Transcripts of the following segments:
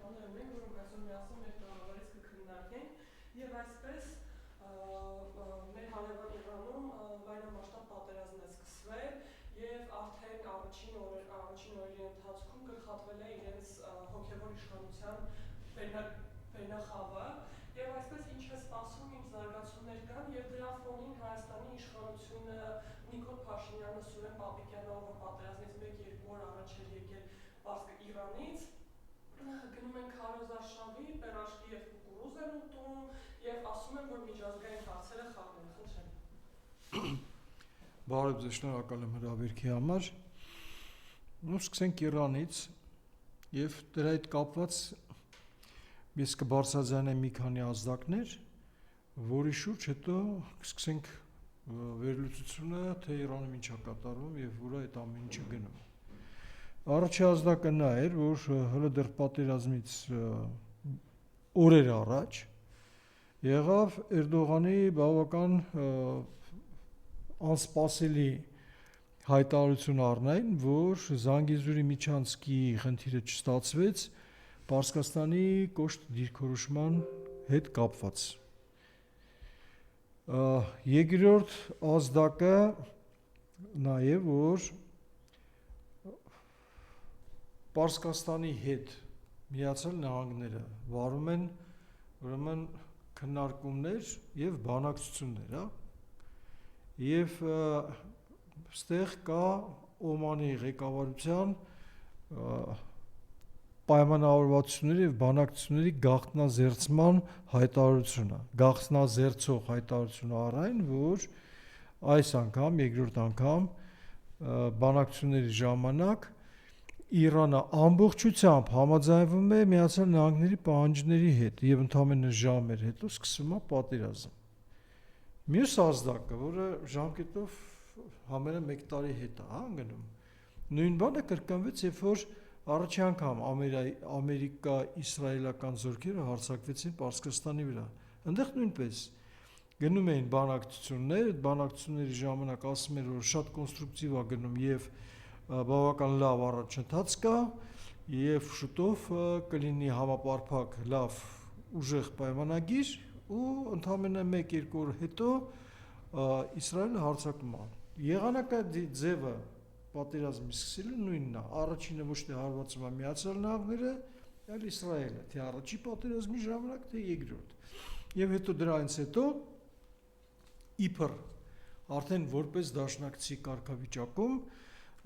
բաներն են, որոնք այսօր միասին մեր տաղավարից կքննարկենք, եւ այսպես մեր հարևան Իրանում լայնամասշտաբ պատերազմ է սկսվել եւ արդեն առաջին օրերի ընթացքում գլխատվել է իրենց հոգեվոր իշխանության բերնախավը եւ այսպես ինչ է սպասվում, ինչ զարգացումներ կան եւ դրա ֆոնին Հայաստանի իշխանությունը Նիկոլ Փաշինյանը, Սուրեն Պապիկյանը, ով պատերազմից 1-2 օր առաջ էր եկել Իրանից, գնում են քարոզարշավի, պերաշկի եւ կուկուրուզ են ուտում եւ ասում են, որ միջազգային հարցերը խաղն են, խնդրեմ։ Բարև ձեզ, շնորհակալ եմ հրավերքի համար։ Սկսենք Իրանից եւ դրա հետ կապված ես կբարձրաձայնեմ մի քանի ազդակներ, որի շուրջ հետո կսկսենք վերլուծությունը, թե Իրանում ինչ է կատարվում եւ որը այդ ամեն ինչը գնում։ Առաջի ազդակը նա էր, որ հələ դեռ պատերազմից օրեր առաջ եղավ Էրդողանի բավական անսպասելի հայտարարություն առնային, որ Զանգեզուրի միջանցքի խնդիրը չստացվեց Պարսկաստանի կոշտ դիրքորոշման հետ կապված։ Երկրորդ ազդակը նաեւ որ Պարսկաստանի հետ Միացյալ Նահանգները վարում են ուրեմն քննարկումներ եւ բանակցություններ, եւ այստեղ կա Օմանի ղեկավարության պայմանավորվածությունների եւ բանակցությունների գաղտնազերծման հայտարարությունը, գաղտնազերծող հայտարարությունը առայն, որ այս անգամ, երկրորդ անգամ բանակցությունների ժամանակ Իրանը ամբողջությամբ համաձայնվում է Միացյալ Նահանգների պահանջների հետ եւ ընդամենը ժամեր հետո սկսվում է պատերազմ։ Մյուս ազդակը, որը ժամկետով համարը 1 տարի հետ է գնում, նույն բանը կրկնվեց, երբ որ առաջի անգամ ամերիկա-իսրայելական զորքերը հարձակվեցին Պարսկաստանի վրա։ Այնտեղ նույնպես գնում էին բանակցություններ, այդ բանակցությունների ժամանակ ասում են, որ շատ կոնստրուկտիվ է գնում եւ բավական լավ առաջընթաց կա եւ շուտով կլինի համապարփակ լավ ուժեղ պայմանագիր ու ընդամենը 1-2 օր հետո Իսրայելը հարձակում է։ Եղանակը ձևը պատերազմի սկսելու նույնն է։ Առաջինը ոչ թե հարվածում է Միացյալ Նահանգները, այլ Իսրայելը, թե առաջի պատերազմի ժամանակ, թե երկրորդ։ Եվ հետո դրանից հետո իբր արդեն որպես դաշնակցի կարգավիճակում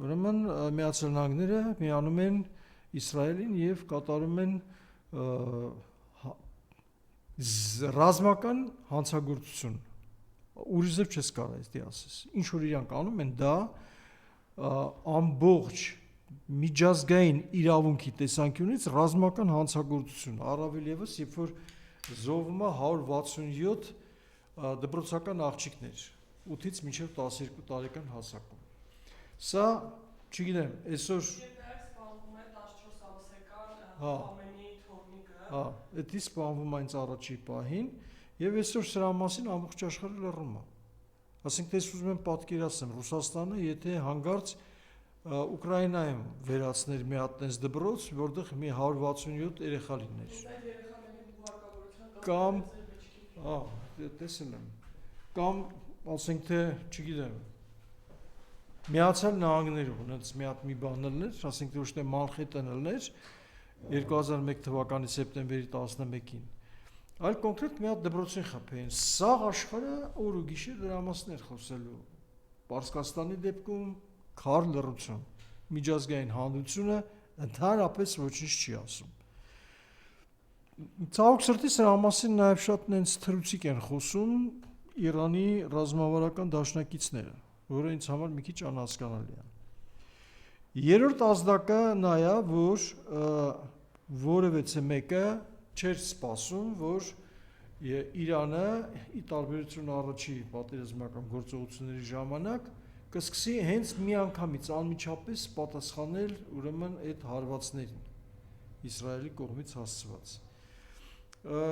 ուրեմն Միացյալ Նահանգները միանում են Իսրայելին եւ կատարում են ռազմական հանցագործություն։ Ուրիշ ձև չես կարող այստեղ ասես։ Ինչ որ իրանք անում են դա ամբողջ միջազգային իրավունքի տեսանկյունից ռազմական հանցագործություն, առավել եւս երբ որ զոհվում է 167 դպրոցական աղջիկներ 8-ից մինչև 12 տարեկան հասակում։ Սա, չգիտեմ, այսօր սպանվում է 14 ամսեկան Խամենեի թորնիկը։ Դա սպանվում այնց առաջի պահին եւ այսօր սրա մասին ամբողջ աշխարհը լռում է։ Ասենք ես ուզում եմ պատկերացնեմ Ռուսաստանը, եթե հանգարց Ուկրաինայում վերացներ մի հատ տես դպրոց, որտեղ մի 167 երեխա լիներ։ Կամ տեսել եմ։ Կամ ասենք թե, չգիտեմ, Միացյալ Նահանգներում ունենց մի հատ մի բան լներ, ասենք թե ոչ թե Մանհեթեն լներ 2001 թվականի սեպտեմբերի 11-ին, այլ կոնկրետ մի հատ դպրոցին խփեին։ Սաղ աշխարհը օր ու գիշեր դրա մասին էր խոսելու։ Պարսկաստանի դեպքում քար լռություն, միջազգային հանրությունը ընդհանրապես ոչինչ չի ասում։ Ցավոք սրտի սրա մասին նաև շատ նենց թրուցիկ են խոսում Իրանի ռազմավարական դաշնակիցները, որը ինձ համար մի քիչ անհասկանալի է։ Երրորդ ազդակը նա է, որ որևէ մեկը չէր սպասում, որ Իրանը ի տարբերություն առաջի պատերազմական գործողությունների ժամանակ կսկսի հենց միանգամից անմիջապես պատասխանել ուրեմն այդ հարվածներին Իսրայելի կողմից հասցված։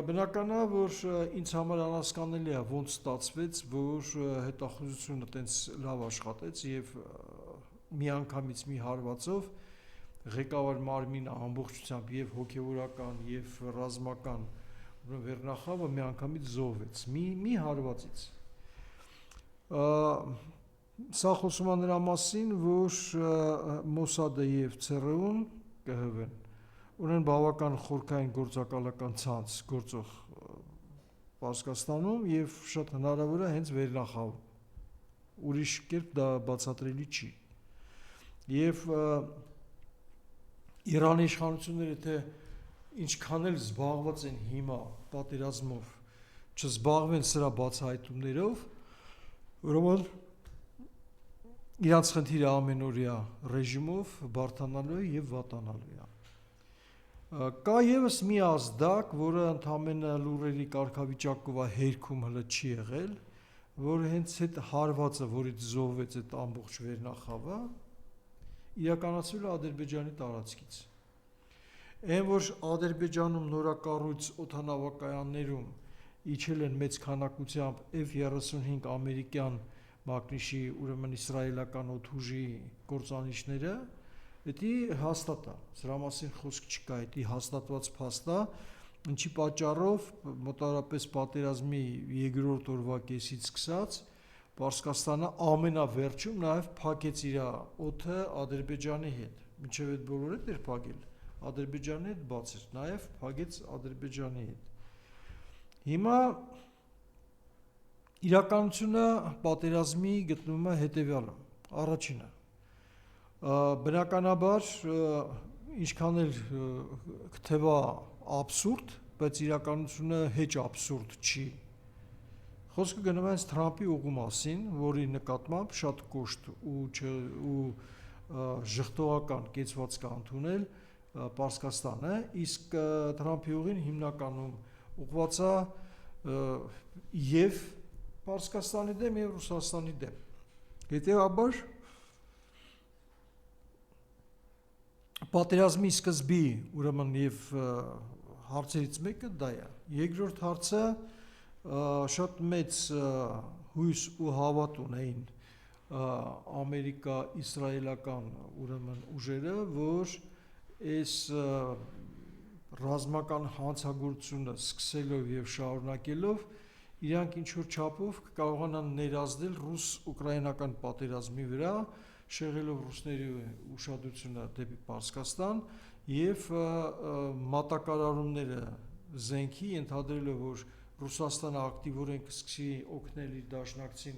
Բնական է, որ ինձ համար անհասկանալի է ոնց ստացվեց, որ հետախուզությունը տենց լավ աշխատեց եւ միանգամից մի հարվածով ղեկավար մարմինը ամբողջությամբ եւ հոգեվորական եւ ռազմական վերնախավը միանգամից զոհվեց մի հարվածից։ Սա խոսում է նրա մասին, որ Մոսադը եւ ՑՌՈ-ն ԿՀՎ-ն ունեն բավական խորքային գործակալական ցանց գործող Պարսկաստանում եւ շատ հնարավոր է հենց վերնախավ։ Ուրիշ կերպ դա բացատրելի չի։ Եվ Իրանի իշխանությունները թե ինչքան էլ զբաղված են հիմա պատերազմով, չզբաղվեն սրա բացահայտումներով, ուրեմն իրանց խնդիրը ամենօրյա ռեժիմով բարդանալու է եւ վատանալու է։ Կա եւս մի ազդակ, որը ընդամենը լուրերի կարգավիճակով հերքում հələ չի եղել, որ հենց այդ հարվածը, որից զոհվեց այդ ամբողջ վերնախավը, իրականացվել է Ադրբեջանի տարածքից։ Այն որ Ադրբեջանում նորակառույց օդանավակայաններում իջել են մեծ քանակությամբ F-35 ամերիկյան մակնիշի, ուրեմն իսրայելական օդուժի կործանիչները, դա հաստատ է, սրա մասին խոսք չկա, դա հաստատված փաստ է, ինչի պատճառով մոտավորապես պատերազմի երկրորդ օրվա կեսից սկսած Պարսկաստանը ամենավերջում նաև փակեց իր օդը Ադրբեջանի հետ, մինչև այդ բոլորը դեռ փակել, Ադրբեջանի հետ բաց էր, նաև փակեց Ադրբեջանի հետ։ Հիմա իրականությունը պատերազմի գտնվում է հետևյալը, առաջինը բնականաբար ինչքան էլ կթվա աբսուրդ, բայց իրականությունը հեչ աբսուրդ չի։ Խոսքը գնում է Թրամփի ուղու մասին, որի նկատմամբ շատ կոշտ ու ժխտողական կեցվածք ընդունել Պարսկաստանը, իսկ Թրամփի ուղին հիմնականում ուղղված է եւ Պարսկաստանի դեմ եւ Ռուսաստանի դեմ։ Հետեւաբար պատերազմի սկզբի ուրեմն եւ հարցերից մեկը դա է։ Երկրորդ հարցը շատ մեծ հույս ու հավատ ունեին ամերիկա-իսրայելական ուրեմն ուժերը, որ այս ռազմական հանցագործությունը սկսելով եւ շարունակելով իրանք ինչ որ չափով կկարողանան ներազդել ռուս-ուկրաինական պատերազմի վրա, շեղելով ռուսների ուշադրությունը դեպի Պարսկաստան եւ մատակարարումները զենքի ենթադրելով, որ Ռուսաստանը ակտիվորեն կսկսի օգնել իր դաշնակցին,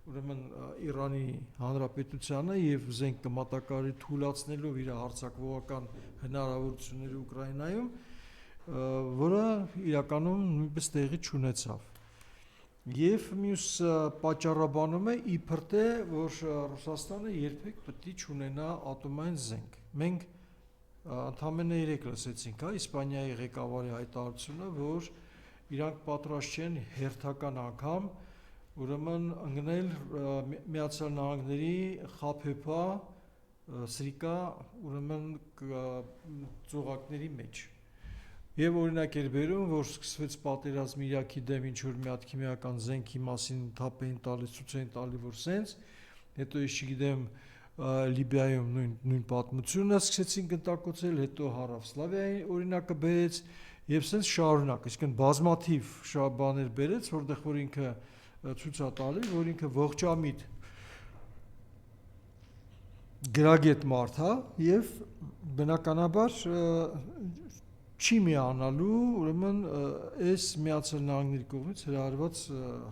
ուրեմն Իրանի Հանրապետությանը եւ զենք կմատակարարի թույլատնելով իր հարձակողական հնարավորությունները Ուկրաինայում, որը իրականում նույնպես տեղի չունեցավ։ Եվ մյուս պատճառաբանում է իբր թե որ Ռուսաստանը երբեք պետք է չունենա ատոմային զենք։ Մենք ընդամենը 3 լսեցինք, Իսպանիայի ղեկավարի հայտարարությունը, որ իրանք պատրաստ չեն հերթական անգամ ուրեմն ընկնել Միացյալ Նահանգների խաբեբա սրիկա ուրեմն ծուղակների մեջ։ Եվ օրինակ էր բերում, որ սկսվեց պատերազմը Իրաքի դեմ ինչ-որ մի հատ քիմիական զենքի մասին թափ էին տալիս, ցույց էին տալի, որ սենց, հետո ես չգիտեմ Լիբիայում նույն պատմությունը սկսեցին գնդակոծել, հետո Հարավսլավիայի օրինակը բերեց եւ սենց շարունակ, այսինքն բազմաթիվ բաներ բերեց, որտեղ որ ինքը ցույց է տալի, որ ինքը ողջամիտ գրագետ մարդ է եւ բնականաբար չի միանալու ուրեմն այս Միացյալ Նահանգների կողմից հրահրված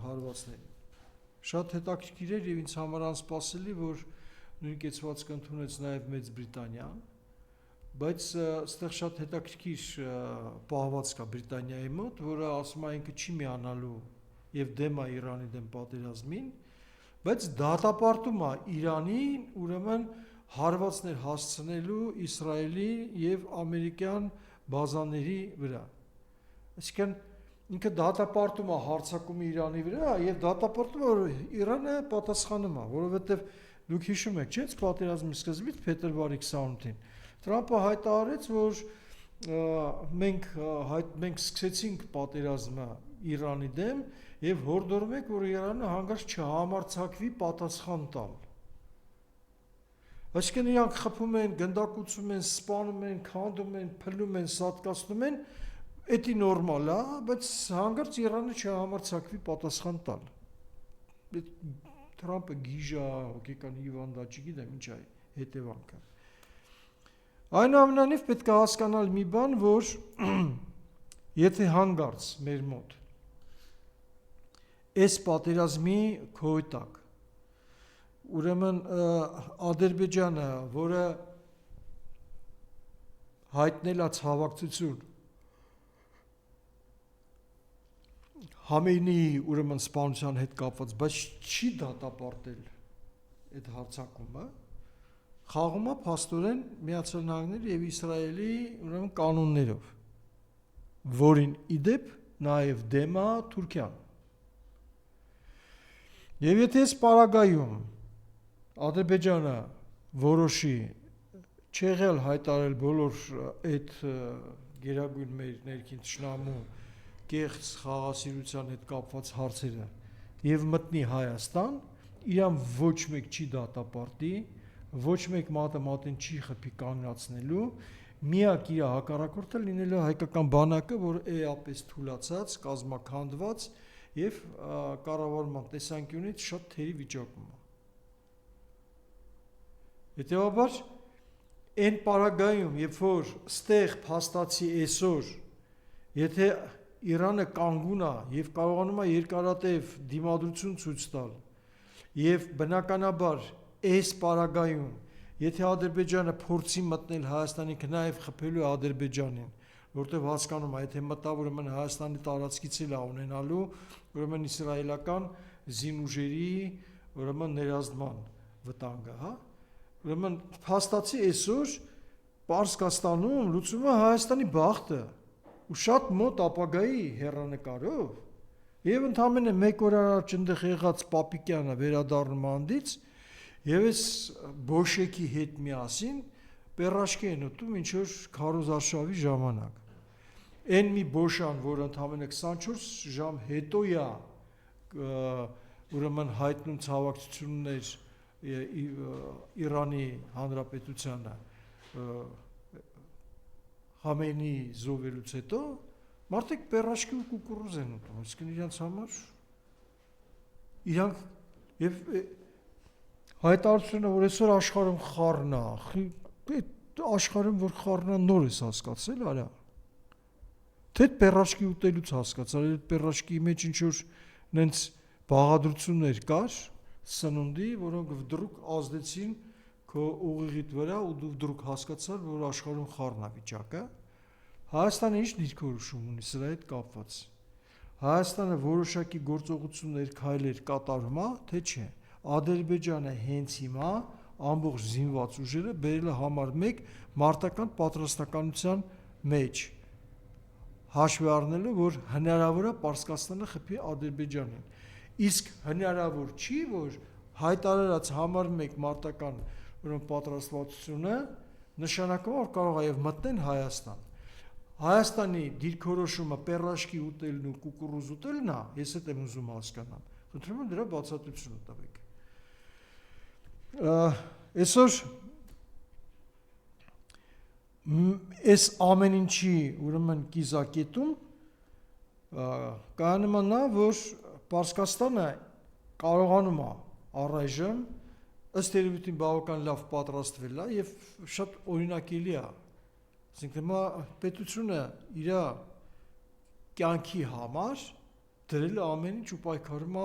հարվածներին։ Շատ հետաքրքիր էր եւ ինձ համար անսպասելի, որ նույն կեցվածքը ընդունեց նաեւ Մեծ Բրիտանիան, բայց այստեղ շատ հետաքրքիր պահվածք կա Բրիտանիայի մոտ, որը ասում է ինքը չի միանալու եւ դեմ է Իրանի դեմ պատերազմին, բայց դատապարտում է Իրանին ուրեմն հարվածներ հասցնելու Իսրայելի եւ ամերիկյան բազաների վրա։ Այսինքն ինքը դատապարտում է հարձակումը Իրանի վրա եւ դատապարտում է, որ Իրանը պատասխանում է, որովհետեւ դուք հիշում եք, չէ՞, պատերազմի սկզբից փետրվարի 28-ին Թրամփը հայտարարեց, որ մենք սկսեցինք պատերազմը Իրանի դեմ եւ հորդորում ենք, որ Իրանը հանգարց չհամարձակվի պատասխան տալ։ Այսինքն իրանք խփում են, գնդակուցում են, սպանում են, քանդում են, փլում են, սատկացնում են, դա նորմալ է, բայց հանկարծ Իրանը չհամարձակվի պատասխան տալ։ Թրամփը գիժա, հոգեկան հիվանդա, չգիտեմ ինչ է հետևանքը։ Այնուամենայնիվ պետք է հասկանալ մի բան, որ եթե հանգարց մեր մոտ այս պատերազմի քոյտակ ուրեմն Ադրբեջանը, որը հայտնել է ցավակցություն Խամեյնիի ուրեմն սպանության հետ կապված, բայց չի դատապարտել այդ հարձակումը, խաղում է փաստորեն Միացյալ Նահանգների եւ Իսրայելի ուրեմն կանոններով, որին իդեպ նաեւ դեմ է Թուրքիան։ Եվ եթե այս պարագայում Ադրբեջանը որոշի չեղել հայտարել բոլոր այդ գերագույն մեր ներքին թշնամու կեղծ խաղաղասիրության հետ կապված հարցերը եւ մտնի Հայաստան, իրան ոչ մեկ չի դատապարտի, ոչ մեկ մատը մատին չի խփի կանգնացնելու, միակ իր հակառակորդը լինելու հայկական բանակը, որ էապես թուլացած, կազմաքանդված եւ կառավարման տեսանկյունից շատ թերի վիճակում է։ Հետեւաբար այն պարագայում, երբ որ ստեղ փաստացի այսօր, եթե Իրանը կանգուն է եւ կարողանում է երկարատև դիմադրություն ցույց տալ եւ բնականաբար այս պարագայում եթե Ադրբեջանը փորձի մտնել Հայաստանի կնայև խփելու Ադրբեջանին, որտեղ հասկանում է, եթե մտա ուրեմն Հայաստանի տարածքից էլ ունենալու ուրեմն իսրայելական զինուժերի ուրեմն ներազդման վտանգը, հա։ Ուրեմն փաստացի այսօր Պարսկաստանում լուծում է Հայաստանի բախտը ու շատ մոտ ապագայի հեռանկարով եւ ընդամենը 1 օր առաջ այնտեղ եղած Պապիկյանը վերադառնում անդից եւ այս Բոշեկի հետ միասին պերաշկի են ուտում ինչ որ քարոզարշավի ժամանակ։ Այն մի Բոշան, որ ընդամենը 24 ժամ հետո է ուրեմն հայտնում ցավակցություններ Իրանի Հանրապետությանը Խամեյնիի զոհվելուց հետո մարդիկ պերաշկի ու կուկուռուզ են ուտում, այսինքն իրանց համար իրանք եւ հայտարարությունը, որ այսօր աշխարհում խառն է, այդ աշխարհում որ խառն է նոր ես հասկացել, արա։ Թե պերաշկի ուտելուց հասկացալ, այդ պերաշկի մեջ ինչ որ նենց բաղադրություններ կար, սնունդի, որոնք վդրուկ ազդեցին քո ուղիղիդ վրա ու դու վդրուկ հասկացար, որ աշխարհում խառն է վիճակը։ Հայաստանը ինչ դիրքորոշում ունի սրա հետ կապված։ Հայաստանը որոշակի գործողություններ, քայլեր կատարում է, թե չէ։ Ադրբեջանը հենց հիմա ամբողջ զինված ուժերը բերել է համար 1 մարտական պատրաստականության մեջ։ Հաշվի առնելով, որ հնարավոր է Պարսկաստանը խփի Ադրբեջանին։ Իսկ հնարավոր չի, որ հայտարարած համար 1 մարտական ուրեմն պատրաստվածությունը նշանակում որ կարող է եւ մտնեն Հայաստան։ Հայաստանի դիրքորոշումը պերաշկի ուտելն ու կուկուռուզ ուտելն է, ես այդ եմ ուզում հասկանամ։ Խնդրում եմ դրա բացատրություն տվեք։ Այսօր այս ամեն ինչի ուրեմն կիզակետում կայանում է նա, որ Պարսկաստանը կարողանում է առայժմ ըստ երևույթին բավական լավ պատրաստվել է եւ շատ օրինակելի է։ Այսինքն հիմա պետությունը իր կյանքի համար դրել է ամեն ինչ ու պայքարում է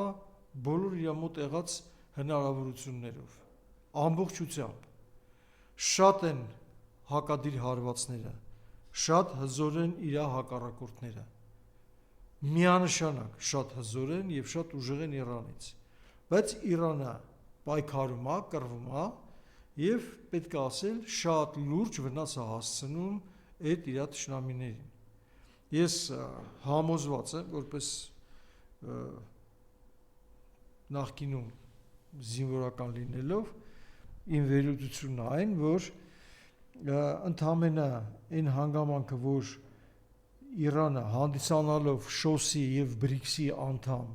բոլոր իր մոտ եղած հնարավորություններով։ Ամբողջությամբ շատ են հակադիր հարվածները, շատ հզոր են իր հակառակորդները։ Միանշանակ շատ հզոր են եւ շատ ուժեղ են Իրանից։ Բայց Իրանը պայքարում է, կռվում է եւ պետք է ասել շատ լուրջ վնաս է հասցնում այդ իր թշնամիներին։ Ես համոզված եմ, որպես նախկինում զինվորական լինելով իմ վերլուծությունն է այն, որ ընդամենը այն հանգամանքը, որ Իրանը հանդիսանալով ՇՕՍ-ի եւ ԲՐԻԿՍ-ի անդամ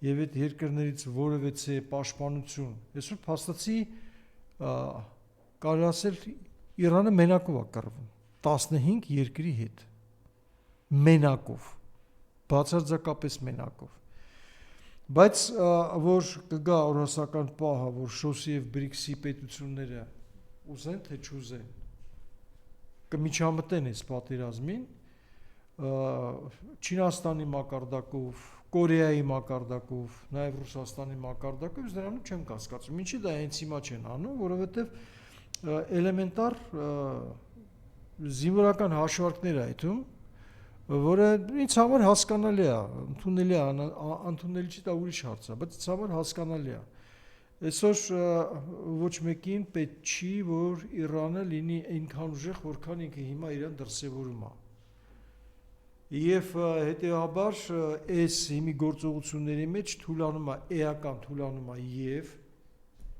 եւ այդ երկրներից որևէ պաշտպանություն, այսօր փաստացի կարելի ասել Իրանը մենակով է կռվում 15 երկրի հետ, մենակով, բացարձակապես մենակով, բայց որ կգա օրհասական պահը, որ շոսի և բրիքսի պետությունները ուզեն թե չուզեն, կմիջամտեն այս պատերազմին, Չինաստանի մակարդակով, Կորեայի մակարդակով, նաև Ռուսաստանի մակարդակով, ես դրանում չեմ կասկածում, ինչի դա հենց հիմա չեն անում, որովհետև էլեմենտար զինվորական հաշվարկներ է այդում, որը ինձ համար հասկանալի է, ընդունելի է, ընդունելի չի, դա ուրիշ հարց է, բայց ինձ համար հասկանալի է։ Այսօր ոչ մեկին պետք չի, որ Իրանը լինի այնքան ուժեղ, որքան ինքը հիմա իրան դրսևորում է։ Եվ հետևաբար այս հիմի գործողությունների մեջ թուլանում է, էական թուլանում է և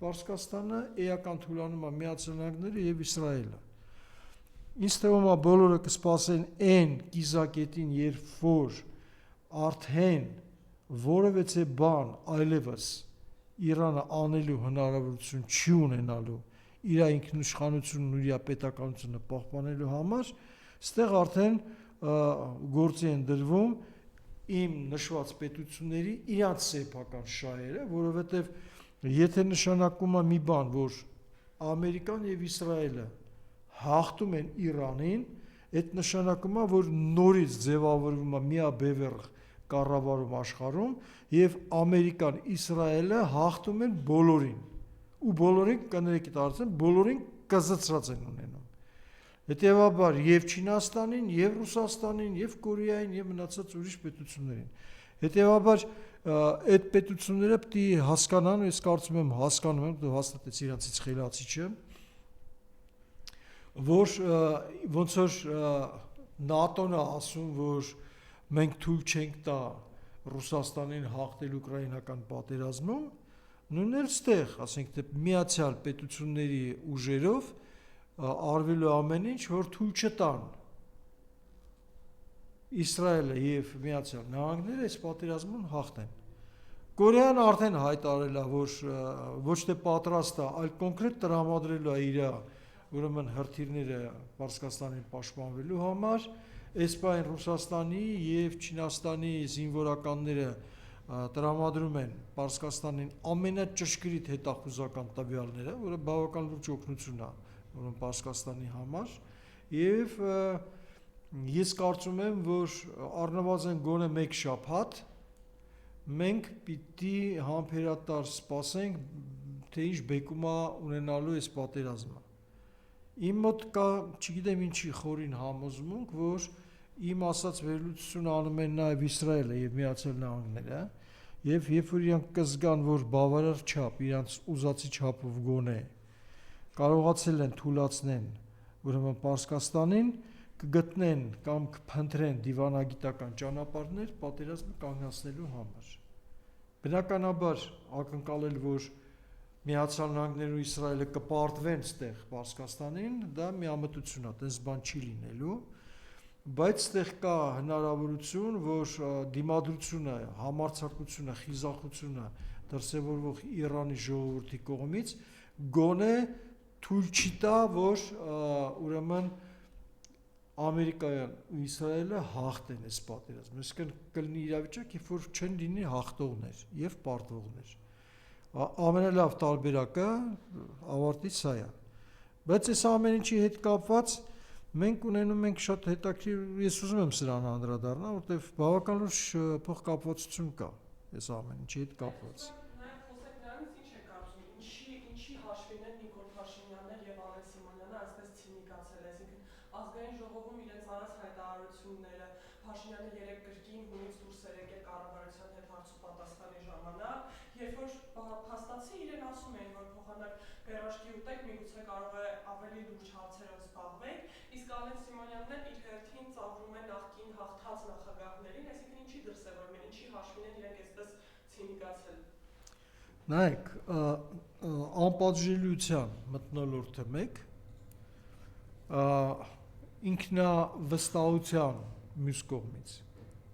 Պարսկաստանը, էական թուլանում է Միացյալ Նահանգները և Իսրայելը։ Ինձ թվում է բոլորը կսպասեն այն կիզակետին, երբ որ արդեն որևէ բան այլևս Իրանը անելու հնարավորություն չի ունենալու իր ինքնիշխանությունն ու իր պետականությունը պահպանելու համար, ստեղ արդեն գործի են դրվում իմ նշված պետությունների իրանց սեփական շահերը, որովհետև եթե նշանակում է մի բան, որ Ամերիկան և Իսրայելը հաղթում են Իրանին, այդ նշանակում է, որ նորից ձևավորվում է միաբևեռ կառավարում աշխարհում և Ամերիկան, Իսրայելը հաղթում են բոլորին, ու բոլորին, կներեք տարածեմ, բոլորին կզծրած են ունենում։ Հետևաբար և Չինաստանին, և Ռուսաստանին, և Կորեային, և մնացած ուրիշ պետություններին։ Հետևաբար այդ պետությունները պետք է հասկանան, ես կարծում եմ հասկանում եմ, դու հաստատեց իրանցից խելացի չեմ, որ ոնց որ ՆԱՏՕ-ն է ասում, որ մենք թույլ չենք տա Ռուսաստանին հաղթել ուկրաինական պատերազմում, նույնն էլ ստեղ, ասենք թե միացյալ պետությունների ուժերով արվելու ամեն ինչ, որ թույլ չտան Իսրայելը և Միացյալ Նահանգները այս պատերազմում հաղթեն։ Կորեան արդեն հայտարարել է, որ ոչ թե պատրաստ է, այլ կոնկրետ տրամադրելու է իր ուրեմն հրթիռները Պարսկաստանին պաշտպանվելու համար, այս պահին Ռուսաստանի և Չինաստանի զինվորականները տրամադրում են Պարսկաստանին ամենաճշգրիտ հետախուզական տվյալները, որը բավական լուրջ օգնություն է ուրեմն Պարսկաստանի համար, և ես կարծում եմ, որ առնվազն գոնե մեկ շաբաթ մենք պիտի համբերատար սպասենք, թե ինչ բեկում է ունենալու այս պատերազմը։ Իմ մոտ կա, չգիտեմ ինչի խորին համոզմունք, որ իմ ասած վերլուծությունը անում են նաև Իսրայելը և Միացյալ Նահանգները, և երբ որ իրանք կզգան, որ բավարար չափ, իրանց ուզածի չափով գոնե կարողացել են թուլացնեն ուրեմն Պարսկաստանին, կգտնեն կամ կփնտրեն դիվանագիտական ճանապարհներ պատերազմը կանգնացնելու համար։ Բնականաբար ակնկալել, որ Միացյալ Նահանգներն ու Իսրայելը կպարտվեն ստեղ Պարսկաստանին, դա միամտություն է, տես բան չի լինելու, բայց ստեղ կա հնարավորություն, որ դիմադրությունը, համարձակությունը, խիզախությունը դրսևորվող Իրանի ժողովրդի կողմից գոնե թույլ չի տա, որ ուրեմն Ամերիկան ու Իսրայելը հաղթեն այս պատերազմը, այսինքն կլինի իրավիճակ, երբ որ չեն լինի հաղթողներ և պարտվողներ։ Ամենալավ տարբերակը ավարտից սա է։ Բայց այս ամեն ինչի հետ կապված մենք ունենում ենք շատ հետաքրքիր, ես ուզում եմ սրան անդրադառնալ, որտեղ բավական լուրջ փոխկապվածություն կա այս ամեն ինչի հետ կապված։ Ինչի հաշվին են Նիկոլ Փաշինյանն և Արեն Սիմոնյանը այսպես ցինիկացել, այսինքն ազգային ժողովում իրենց արած հայտարարությունները, Փաշինյանը երեք կրկին հունից դուրս էր եկել կառավարության հետ հարց ու պատասխանի ժամանակ, երբ որ փաստացի իրեն ասում էին, որ փոխանակ գերաշկի ուտեք, միգուցե կարող է ավելի լուրջ հարցերով զբաղվեք, իսկ Արեն Սիմոնյանն էլ իր հերթին ծաղրում է նախկին հաղթած նախագահներին, այսինքն ինչի դրսևորում են, ինչի հաշվին են իրենք այսպես ցինիկացել։ Նայեք, անպատժելիության մթնոլորտը մեկ, ինքնավստահության մյուս կողմից,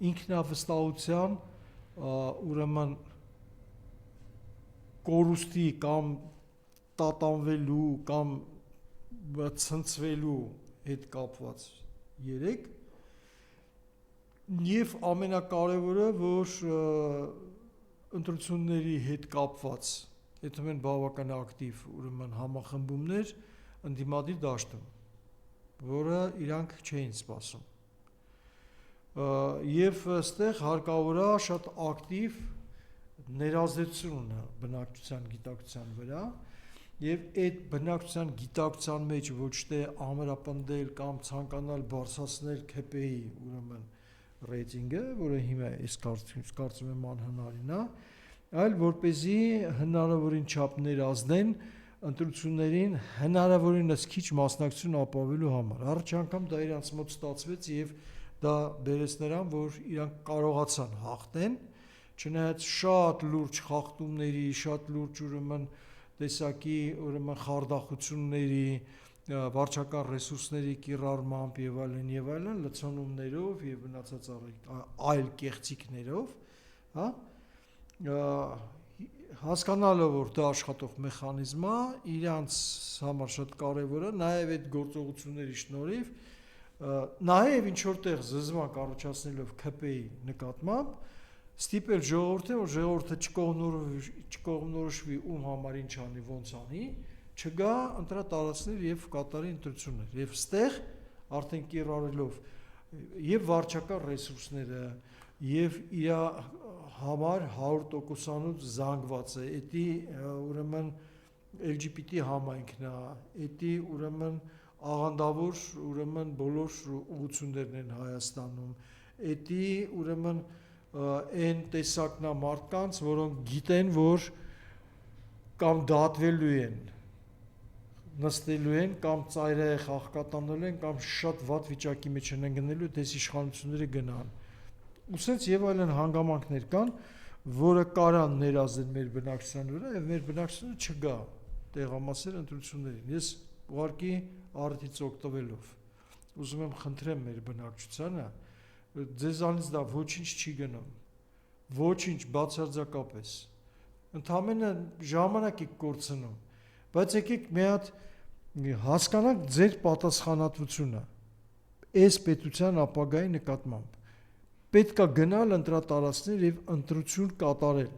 ինքնավստահության ուրեմն կորուստի կամ տատանվելու կամ ցնցվելու հետ կապված 3 եւ ամենակարևորը որ ընտրությունների հետ կապված եթե մեն բավական ակտիվ ուրեմն համախմբումներ ընդդիմադիր դաշտում որը իրանք չէին սպասում եւ այստեղ հարկավոր է շատ ակտիվ ներազդեցությունը բնակչության գիտակցության վրա եւ այդ բնակչության գիտակցության մեջ ոչ թե ամրապնդել կամ ցանկանալ բարձրացնել ՔՊ-ի ուրեմն ռեյտինգը, որը հիմա այս կարծում եմ անհնարին է, այլ որպեսզի հնարավորին չափ ներազդեն ընտրություններին հնարավորինս քիչ մասնակցություն ապավելու համար։ Առաջ անգամ դա իրանց մոտ ստացվեց եւ դա բերեց նրան, որ իրանք կարողացան հաղթեն, չնայած շատ լուրջ խախտումների, շատ լուրջ ուրեմն տեսակի ուրեմն խարդախությունների, վարչական ռեսուրսների կիրառմամբ եւ այլն, լցոնումներով եւ մնացած այլ կեղծիքներով, հա, հասկանալով որ դա աշխատող մեխանիզմ է, իրանց համար շատ կարեւոր է նաեւ այդ գործողությունների շնորհիվ նաեւ ինչ որտեղ զզվանք առաջացնելով ՔՊ-ի նկատմամբ ստիպել ժողովրդին, որ ժողովուրդը չկողմնորոշվի ում համար ինչ անի, ոնց անի, չգա ընտրատարածքներ եւ կատարի ընտրություններ։ Եվ ստեղ արդեն կիրառելով եւ վարչական ռեսուրսները եւ իր համար 100%-անոց զանգված է, էդի ուրեմն LGBT համայնքն է, էդի ուրեմն աղանդավոր ուրեմն բոլոր ուղղություններն են Հայաստանում, էդի ուրեմն այն տեսակնա մարդկանց, որոնք գիտեն, որ կամ դատվելու են, նստելու են, կամ ծայրահեղ աղքատանելու են, կամ շատ վատ վիճակի մեջ են ընկնելու, դες իշխանությունները գնան։ Ու սենց եւ այլն հանգամանքներ կան, որը կարան ներազդեն մեր բնակչության վրա եւ մեր բնակչությունը չգա տեղամասեր ընտրություններին։ Ես ուղղակի արդից օգտվելով ուզում եմ խնդրեմ մեր բնակչությանը ձեզանից դա ոչինչ չի գնում, ոչինչ բացարձակապես, ընդամենը ժամանակ եք կորցնում, բայց եկեք մի հատ հասկանանք ձեր պատասխանատվությունը այս պետության ապագայի նկատմամբ, պետք է գնալ ընտրատարածքներ եւ ընտրություն կատարել,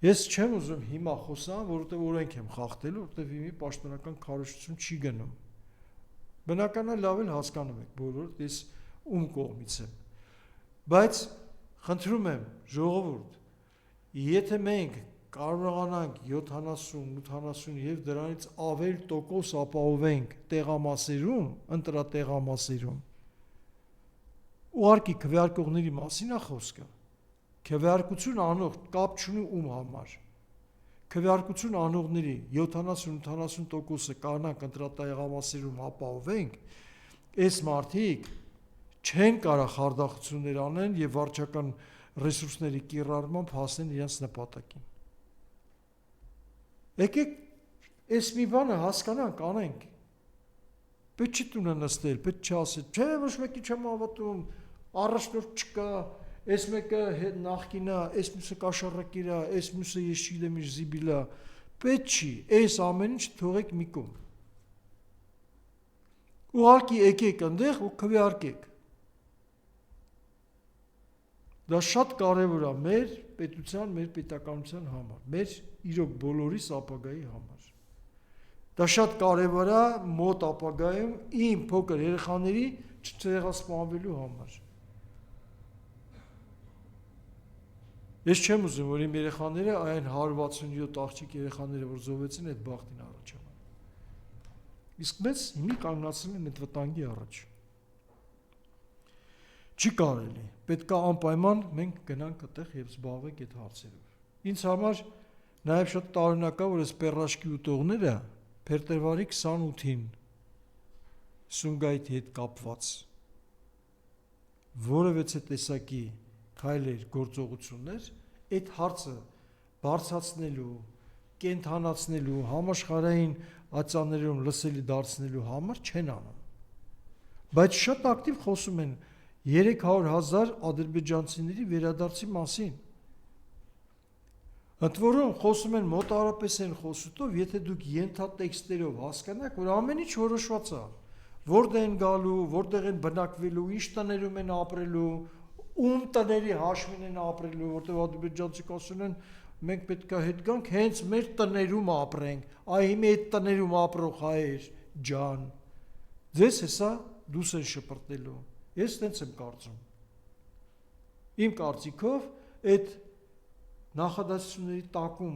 ես չեմ ուզում հիմա խոսամ, որովհետեւ օրենք եմ խախտելու, որովհետեւ հիմի պաշտոնական քարոզություն չի գնում, բնական է լավ էլ հասկանում եք բոլորը, ես ում կողմից եմ, բայց խնդրում եմ ժողովուրդ, եթե մենք կարողանանք 70-80 եւ դրանից ավել տոկոս ապահովենք տեղամասերում, ընտրատեղամասերում, ուղղակի քվեարկողների մասին է խոսքը, քվեարկություն անող կապ չունի ում համար, քվեարկություն անողների 70-80%-ը կարողանանք ընտրատեղամասերում ապահովենք, այս մարդիկ չեն կարող խարդախություններ անեն եւ վարչական ռեսուրսների կիրառմամբ հասնեն իրենց նպատակին։ Եկեք այս մի բանը հասկանանք, անենք։ Պետք չի տունը նստել, պետք չի ասել, չէ, ոչ մեկի չեմ հավատում, առաջնորդ չկա, այս մեկը նախկին է, այս մյուսը կաշառակիր է, այս մյուսը ես չգիտեմ ինչ զիբիլ է։ Պետք չի, այս ամեն ինչ թողեք մի կողմ։ Ուղղակի եկեք այնտեղ ու քվեարկեք։ Դա շատ կարևոր է մեր պետության, մեր պետականության համար, մեր իրոք բոլորիս ապագայի համար։ Դա շատ կարևոր է մոտ ապագայում իմ փոքր երեխաների չցեղասպանվելու համար։ Ես չեմ ուզում, որ իմ երեխաները այն 167 աղջիկ երեխաները, որ զոհվեցին, այդ բախտին առաջանան։ Իսկ մեզ հիմի կանգնացել են այդ վտանգի առաջ։ Չի կարելի, պետք է անպայման մենք գնանք այդտեղ եւ զբաղվենք այդ հարցերով։ Ինձ համար նաեւ շատ տարօրինակ է, որ այս պերաշկի ուտողները փետրվարի 28-ին Սումգայիթի հետ կապված որևէ տեսակի քայլեր, գործողություններ այդ հարցը բարձրացնելու, կենթանացնելու, համաշխարհային ածաններում լսելի դարձնելու համար չեն անում։ Բայց շատ ակտիվ խոսում են 300,000 ադրբեջանցիների վերադարձի մասին։ Ընդ որում խոսում են մոտարապես են խոսուտով, եթե դուք ենթատեքստերով հասկանաք, որ ամեն ինչ որոշված է, որտեղ են գալու, որտեղ են բնակվելու, ինչ տներում են ապրելու, ում տների հաշվին են ապրելու, որտեղ ադրբեջանցիք ասում են մենք պետք է հետ գանք, հենց մեր տներում ապրենք, այ հիմա այդ տներում ապրող հայեր ջան, ձեզ հեսա դուս են շպրտելու, ես տենց եմ կարծում, իմ կարծիքով այդ նախադասությունների տակում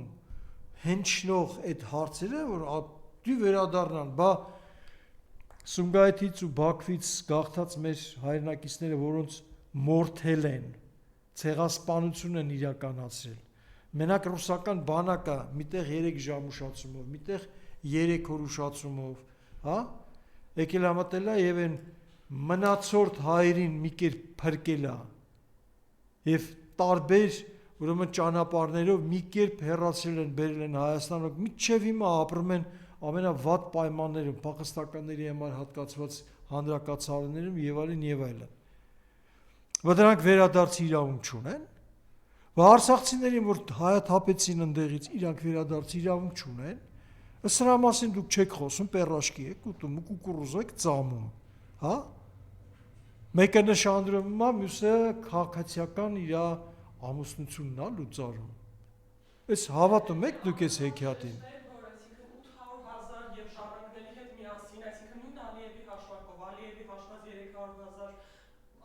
հնչնող այդ հարցերը, որ դու վերադառնան, բա Սումգայիթից ու Բաքվից գաղթած մեր հայրենակիցները, որոնց մորթել են, ցեղասպանություն են իրականացրել, մենակ ռուսական բանակը միտեղ 3 ժամ ուշացումով, միտեղ 3 օր ուշացումով, հա, եկել համատել է եւ այն մնացորդ հայերին մի կերպ փրկել է եւ տարբեր ուրեմն ճանապարհներով մի կերպ հեռացրել են, բերել են Հայաստանով, մինչև հիմա ապրում են ամենավատ պայմաններում, փախստականների համար հատկացված հանրակացարաններում եւ այլն եւ այլն։ Բայց դրանք վերադարձի իրավունք չունեն։ Բայց արցախցիներին, որ հայաթափեցին ընդեղից, իրանք վերադարձի իրավունք չունեն։ Ըստ դրա մասին դուք չեք խոսում, պերաշկի եք ուտում, կուկուռուզ եք ծամում, հա։ Մեկը նշանադրում է, մյուսը քաղաքացիական իր ամուսնությունն է լուծարում։ Այս հավատում եք դուք այս հեքիաթին։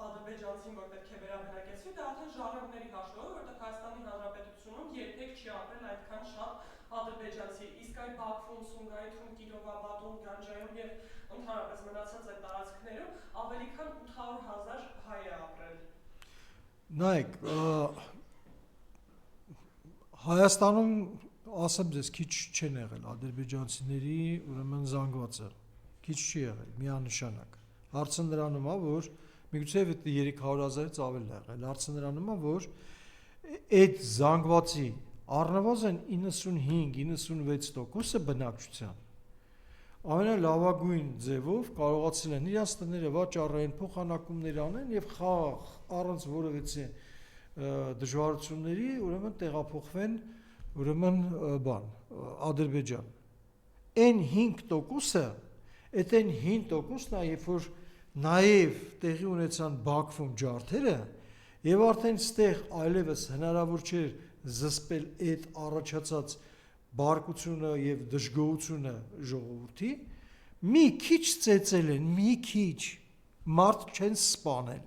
Ադրբեջանցին, որ պետք է վերաբնակեցվի, դա արդեն ժառանգների հաշվով, որտեղ Հայաստանի Հանրապետությունում երբեք չի ապրել այդքան շատ ադրբեջանցի, իսկ այդ Բաքվում, Սումգայիթում, Կիրովաբադում, Գանջայում եւ ընդհանրապես մնացած այդ տարածքներում ավելի քան 800,000 հայ է ապրել։ Նայեք, Հայաստանում ասեմ ձեզ քիչ չեն եղել ադրբեջանցիների ուրեմն զանգվածը, քիչ չի եղել, միանշանակ։ Հարցը նրանում է, որ միգուցե 300,000-ից ավել է եղել, հարցը նրանում է, որ այդ զանգվածի առնվազն 95-96%-ը բնակչության ամենալավագույն ձևով կարողացել են իրենց տները վաճառեն, փոխանակումներ անեն եւ խաղ առանց որևէ դժվարությունների ուրեմն տեղափոխվեն ուրեմն Ադրբեջան։ Այն 5%-ը, այդ 5%-ն է, երբ որ նաև տեղի ունեցան Բաքվում ջարդերը եւ արդեն ստեղ այլևս հնարավոր չէր զսպել այդ առաջացած բարկությունը եւ դժգոհությունը ժողովրդի, մի քիչ ծեծել են, մի քիչ մարդ չեն սպանել,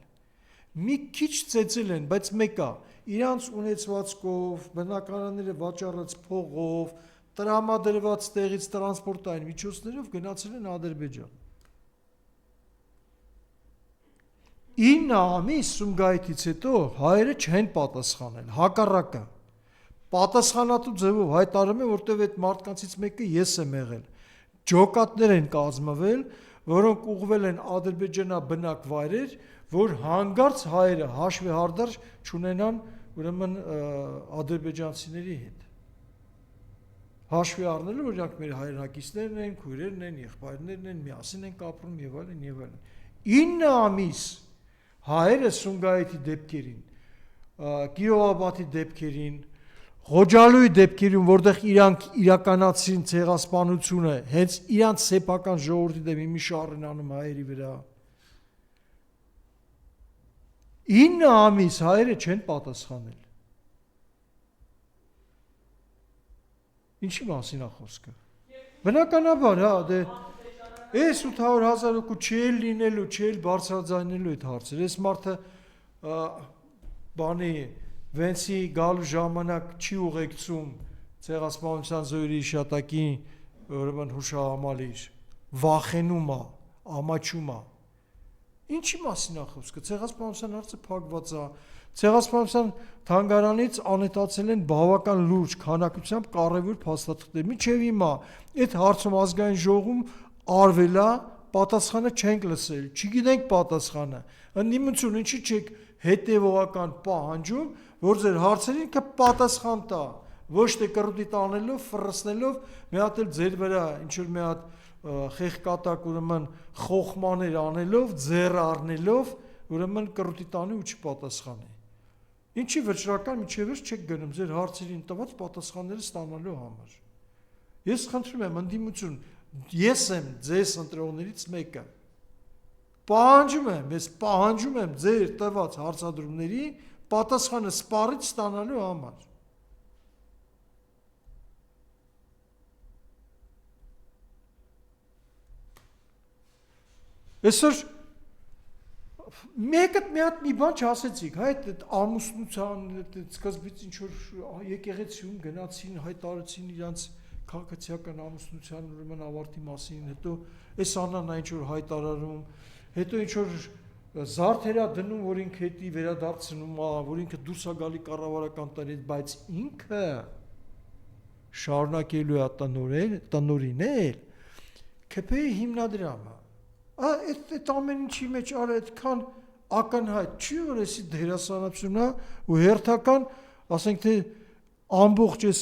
մի քիչ ծեծել են, բայց մեկա իրանց ունեցվածքով, բնակարանները վաճառած փողով, տրամադրված տեղից տրանսպորտային միջոցներով գնացել են Ադրբեջան։ 9 ամիս Սումգայիթից հետո հայերը չեն պատասխանել, հակառակը պատասխանատու ձևով հայտարարում են, որտեղ այդ մարդկանցից մեկը ես եմ եղել։ Ջոկատներ են կազմվել, որոնք ուղղվել են ադրբեջանաբնակ վայրեր, որ հանգարց հայերը հաշվի հարդար չունենան ուրեմն ադրբեջանցիների հետ։ Հաշվի առնելով, որ իրանք մեր հայրենակիցներն են, քույրերն են, եղբայրներն են, միասին են ապրում եւ այլն եւ այլն։ 9 ամիս հայերը Սումգայիթի դեպքերին, Կիրովաբադի դեպքերին, Ղոջալույի դեպքերում, որտեղ իրանք իրականացրին ցեղասպանությունը, հենց իրանք սեփական ժողովրդի դեմ մի շարժ են անում հայերի վրա։ 9 ամիս հայերը չեն պատասխանել։ Ինչի մասին է խոսքը։ Բնականաբար, հա, դե այս 800,000 հոգու չէ լինելու, չէ բարձրաձայնելու այդ հարցերը։ Այս մարդը բանի Վենցի գալու ժամանակ չի ուղեկցում ցեղասպանության զոհերի հիշատակի ուրեմն հուշահամալիր, վախենում է, ամաչում է։ Ինչի մասին է խոսքը։ Ցեղասպանության հարցը փակված է։ Ցեղասպանության թանգարանից անետացել են բավական լուրջ քանակությամբ կարևոր փաստաթղթեր։ Մինչև հիմա այդ հարցում ազգային ժողովում արվել է, պատասխանը չենք լսել, չգիտենք պատասխանը։ Ընդդիմություն ինչի չեք հետևողական պահանջում, որ ձեր հարցերին կպատասխան տա, ոչ թե կռուտի տանելով, ֆռսնելով, մի հատ էլ ձեր վրա ինչ որ մի հատ խեղկատակ ուրեմն խոխմաներ անելով, ձեռ առնելով, ուրեմն կռուտի տանի ու չպատասխանի։ Ինչի վճռական միջևեր չեք գնում ձեր հարցերին տված պատասխանները ստանալու համար։ Ես խնդրում եմ ընդդիմություն, ես եմ ձեզ ընտրողներից մեկը։ Պահանջում եմ ձեր տված հարցադրումների պատասխանը սպառից ստանալու համար։ Այսօր մի հատ մի բան չասեցիք, այդ ամուսնության սկզբից ինչ որ եկեղեցիում գնացին, հայտարարեցին իրանց քաղաքացիական ամուսնության ուրեմն ավարտի մասին, հետո այս Աննան ինչ որ հայտարարում, հետո ինչ որ զարդերա դնում, որ ինքը հետի վերադարձնում է, որ ինքը դուրս է գալի կառավարական տնից, բայց ինքը շարունակելու է տնօրինել ՔՓ-ի հիմնադրամը։ Այդ ամեն ինչի մեջ արա այդքան ակնհայտ չի, որ էսի դերասանությունն է ու հերթական, ասենք թե ամբողջ այս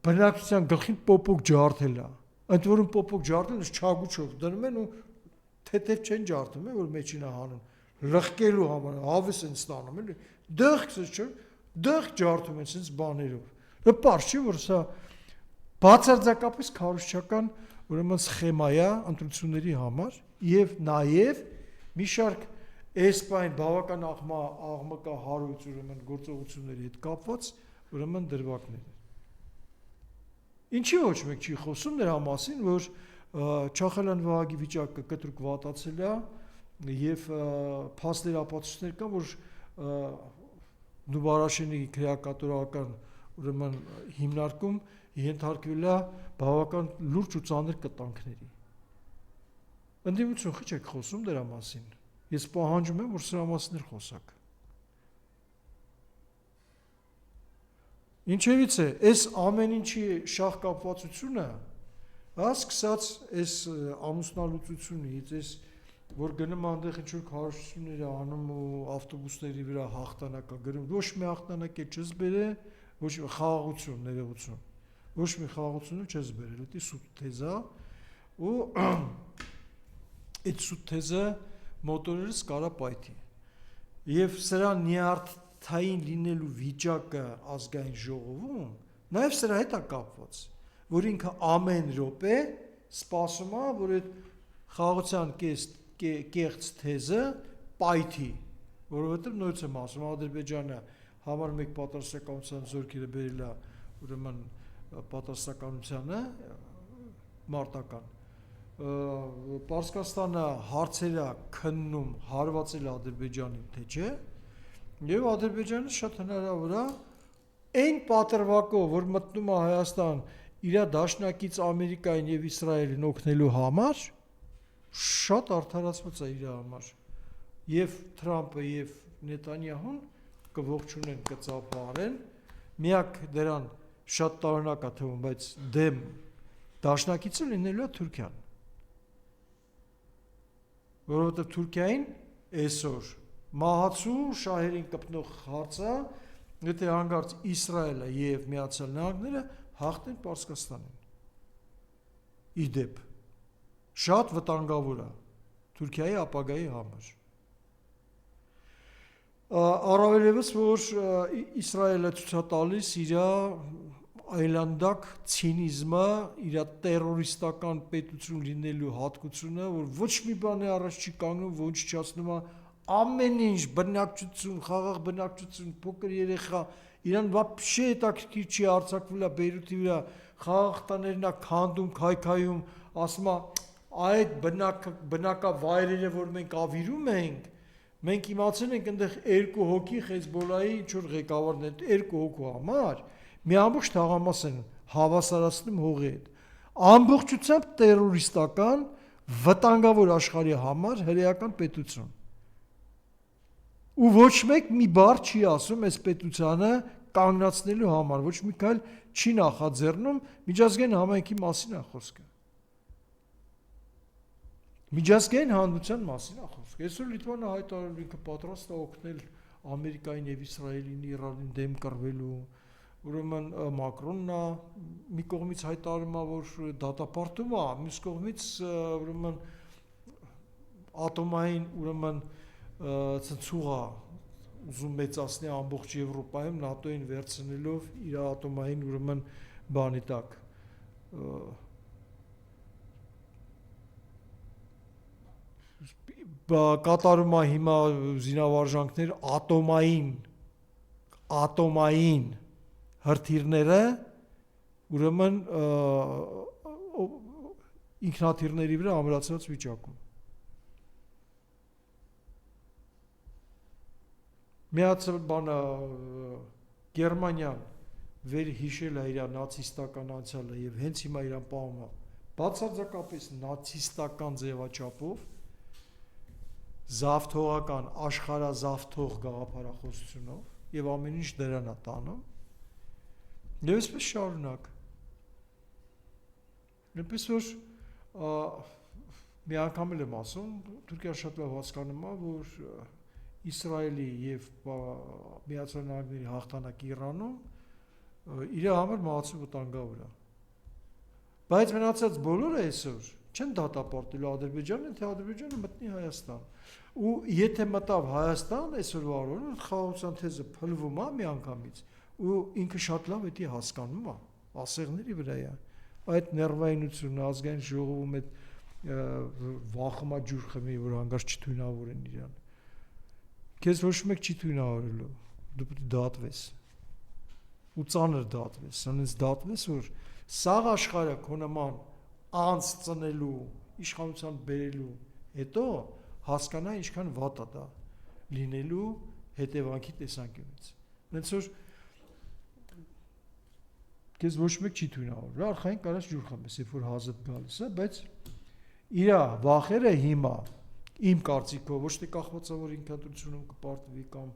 բնակչության գլխին պոպոկ ջարդել է։ Ընդ որում պոպոկ ջարդելն է չագուչով դնում են ու թեթև չեն ջարդում, որ մեջին է հանում, լղկելու համար, հավես են ստանում, էլի։ Դեղք ջարդում են sense բաներով։ Դա պարզ չի, որ սա բացարձակապես քարոզչական ուրեմն սխեմա է ընտրությունների համար եւ նաեւ մի շարք էսպայն բավական աղմկա հարույց ուրեմն գործողությունների հետ կապված ուրեմն դրվագներ։ Ինչի ոչ մեկ չի խոսում նրա մասին, որ Չախալյան Վահագի վիճակը կտրուկ վատացել է եւ փաստեր ապացույցներ կան, որ Նուբարաշենի քրեակատորական ուրեմն հիմնարկում ենթարկվել է բավական լուրջ ու ծանր կտանքների։ Ընդդիմություն խիչ եք խոսում դրա մասին։ Ես պահանջում եմ, որ սրա մասին խոսակ։ Ինչևից է, այս ամեն ինչի շահկապվածությունը, սկսած այս ամուսնալուծությունից, այս որ գնում այնտեղ ինչ որ քարոզություններ անում ու ավտոբուսների վրա հաղթանակա գրում, ոչ մի հաղթանակ է չես բերե, ոչ մի խաղաղություն, ներողություն, ոչ մի խաղաղություն չես բերել, դա սուտ թեզ է ու այդ սուտ թեզը մոտորերս կարա պայթի։ Եվ սրա նյարդային լինելու վիճակը ազգային ժողովում, նաև սրա հետ է կապված, որ ինքը ամեն րոպե սպասում է, որ այդ խաղաղության կեղծ թեզը պայթի, որովհետև նույնց եմ ասում, Ադրբեջանը համար մեկ պատրաստականության զորքերը բերել է ուրեմն պատրաստականությանը մարտական։ Պարսկաստանը հարցերը քննում հարվածել Ադրբեջանին, թե չէ, եւ Ադրբեջանը շատ հնարավոր է այն պատրվակով, որ մտնում է Հայաստան իր դաշնակից Ամերիկային եւ Իսրայելին օգնելու համար, շատ արդարացված է իր համար։ Եվ Թրամփը եւ Նետանյահուն կողջունեն, կծափարեն, միակ դրան շատ տարօրինակ է թվում, բայց դեմ դաշնակիցը լինելու է Թուրքիան։ Որովհետև Թուրքիային այսօր մահացու շահերին կպնող հարցը, եթե հանկարծ Իսրայելը եւ Միացյալ Նահանգները հաղթեն Պարսկաստանին։ Իդեպ շատ վտանգավոր է Թուրքիայի ապագայի համար։ Առավելևս որ Իսրայելը ցույց է տալիս իր այլանդակ ցինիզմը, իր տերորիստական պետություն լինելու հատկությունը, որ ոչ մի բան է առաջ չի կանգնում, ոչնչացնում է ամեն ինչ, բնակչություն, խաղաղ բնակչություն, փոքր երեխա, իրան вообще հետաքրքիր չի արձակվում է Բեյրութի վրա, խաղաղ տներն է քանդում, քայքայում, ասում է այդ բնակավայրերը, որ մենք ավիրում ենք, մենք իմացել ենք այնտեղ երկու հոգի Հեզբոլայի ինչ որ ղեկավարն են, երկու հոգու համար մի ամբողջ թաղամաս են հավասարացնում հողի հետ։ Ամբողջությամբ տերորիստական, վտանգավոր աշխարհի համար հրեական պետություն։ Ու ոչ մեկ մի բառ չի ասում այս պետությանը կանգնացնելու համար, ոչ մի քայլ չի նախաձեռնում, միջազգային համայնքի մասին է խոսքը։ Միջազգային հանրության մասին է խոսքը։ Այսօր Լիտվանը հայտարարել ինքը պատրաստ է օգնել Ամերիկային եւ Իսրայելին Իրանին դեմ կռվելու։ Ուրեմն Մակրոնն է մի կողմից հայտարարում է, որ դատապարտում է, մյուս կողմից ուրեմն ատոմային ուրեմն ցնցուղա ուզում մեծացնի ամբողջ Եվրոպայում ՆԱՏՕ-ին վերցնելով իր ատոմային ուրեմն բանի տակ կատարում է հիմա զինավարժանքներ ատոմային հրթիռները ուրեմն ինքնաթիռների վրա ամրացված վիճակում միացյալ բանը Գերմանիան վերհիշել է իր նացիստական անցյալը եւ հենց հիմա իրան պահում է բացարձակապես նացիստական ձևաչափով զավթողական աշխարհազավթող գաղափարախոսությունով եւ ամեն ինչ դրան է տանում եւ այսպես շարունակ այնպես որ մի անգամ եմ ասում Թուրքիան շատ լավ հասկանում է որ Իսրայելի եւ Միացյալ Նահանգների հաղթանակը Իրանում իր համար մահացու վտանգավոր է բայց մնացած բոլորը այսօր չեն դատապարտելու Ադրբեջանին թե Ադրբեջանը մտնի Հայաստան ու եթե մտավ Հայաստան այսօրվա օրերին խաղաղության թեզը փլվում է միանգամից ու ինքը շատ լավ էդի հասկանում է ասեղների վրա է այդ ներվայնությունը ազգային ժողովում այդ վախմա ջուր խմի որ հանգարց չթույնավորեն իրան քեզ ոչ մեկ չի թույնավորելու դու պետք է դատվես ու ծանր դատվես սրանից դատվես որ սաղ աշխարհը քո նման անց ծնելու իշխանության բերելու հետո հասկանա ինչքան վատ է դա լինելու հետևանքի տեսանկյունից հենց որ քեզ ոչ մեկ չի թույնավորելու արխային կարած ջուր խմես երբ որ հազդ գալիս է բայց իր վախերը հիմա իմ կարծիքով ոչ թե կախված է որ ինքնատրությունում կպարտվի կամ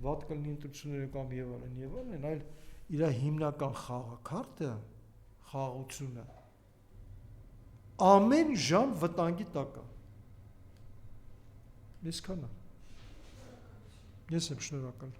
վատ կլինի ընտրությունները կամ եւ այլն այլ իր հիմնական խաղաքարտը խաղաղությունը ամեն ժամ վտանգի տակ է այսքանը ես եմ շնորհակալ